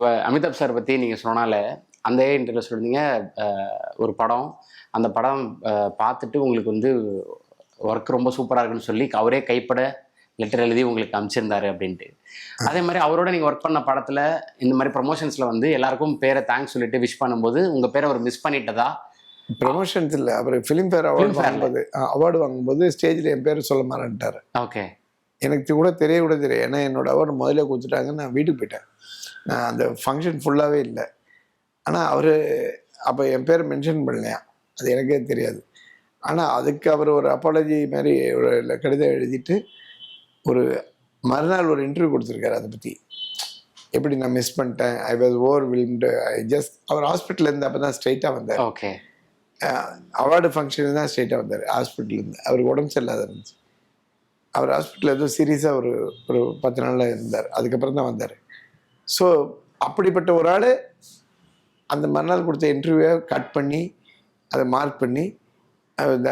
இப்போ அமிதாப் சார் பற்றி நீங்கள் சொன்னால அந்த இன்டர்வியூ சொல்லியிருந்தீங்க, ஒரு படம் அந்த படம் பார்த்துட்டு உங்களுக்கு வந்து ஒர்க் ரொம்ப சூப்பராக இருக்குன்னு சொல்லி அவரே கைப்பட லெட்டர் எழுதி உங்களுக்கு அனுப்பிச்சிருந்தாரு அப்படின்ட்டு. அதே மாதிரி அவரோட நீங்கள் ஒர்க் பண்ண படத்தில் இந்த மாதிரி ப்ரமோஷன்ஸில் வந்து எல்லாருக்கும் பேரை தேங்க்ஸ் சொல்லிட்டு விஷ் பண்ணும்போது உங்கள் பேரை அவர் மிஸ் பண்ணிட்டதா? ப்ரமோஷன்ஸ் இல்லை, அவர் ஃபிலிம்ஃபேர் அவார்டு வாங்கும்போது ஸ்டேஜில் என் பேர் சொல்ல மாட்டேன்ட்டார். ஓகே. எனக்கு கூட தெரியும். ஏன்னா என்னோட அவார்டு முதல்ல கொடுத்துட்டாங்க, நான் வீட்டுக்கு போயிட்டேன். நான் அந்த ஃபங்க்ஷன் ஃபுல்லாகவே இல்லை. ஆனால் அவர் அப்போ என் பேர் மென்ஷன் பண்ணலையா, அது எனக்கே தெரியாது. ஆனால் அதுக்கு அவர் ஒரு அப்பாலஜி மாதிரி ஒரு கடிதம் எழுதிட்டு ஒரு மறுநாள் ஒரு இன்டர்வியூ கொடுத்துருக்காரு. அதை பற்றி எப்படி நான் மிஸ் பண்ணிட்டேன், ஐ வாஸ் ஓவர்வெல்ம்டு, அவர் ஹாஸ்பிட்டல்லேருந்து அப்போ தான் ஸ்ட்ரைட்டாக வந்தார். ஓகே. அவார்டு ஃபங்க்ஷனுக்கு தான் ஸ்ட்ரைட்டாக வந்தார் ஹாஸ்பிட்டல்லேருந்து. அவருக்கு உடம்பு சரியில்லாத இருந்துச்சு. அவர் ஹாஸ்பிட்டலில் ஏதோ சீரியஸாக ஒரு 10 நாளில் இருந்தார். அதுக்கப்புறம் தான் வந்தார். ஸோ அப்படிப்பட்ட ஒரு ஆள் அந்த மறுநாள் கொடுத்த இன்டர்வியூவை கட் பண்ணி அதை மார்க் பண்ணி இந்த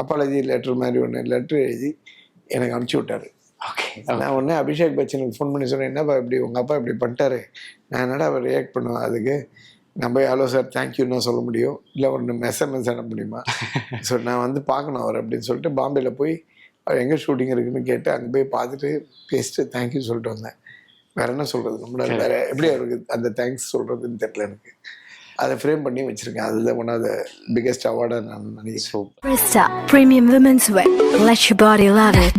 அப்பாலஜி லெட்டர் மாதிரி ஒன்று லெட்ரு எழுதி எனக்கு அனுப்பிச்சி விட்டார். ஓகே. நான் உடனே அபிஷேக் பச்சனுக்கு ஃபோன் பண்ணி சொன்னேன், என்னப்பா இப்படி உங்கள் அப்பா இப்படி பண்ணிட்டாரு, நான் என்னடா அவர் ரியாக்ட் பண்ணுவேன், அதுக்கு நம்ம ஹலோ சார் தேங்க்யூன்னு சொல்ல முடியும், இல்லை ஒன்று மெசேஜ் அனுப்ப முடியுமா? ஸோ நான் வந்து பார்க்கணும் அவர் அப்படின்னு சொல்லிட்டு பாம்பேயில் போய் அவர் எங்கே ஷூட்டிங் இருக்குன்னு கேட்டு அங்கே போய் பார்த்துட்டு பேசிட்டு தேங்க்யூ சொல்லிட்டு வந்தேன். வேறு என்ன சொல்கிறது, நம்மளால வேறு எப்படி அவருக்கு அந்த தேங்க்ஸ் சொல்கிறதுன்னு தெரியல எனக்கு. அதை ஃப்ரேம் பண்ணி வச்சுருக்கேன். அதுதான் ஒன் ஆஃப் த பிக்கெஸ்ட் அவார்டாக நான் நினைக்கிறேன். Brista Premium Women's Wear. Let your body love it.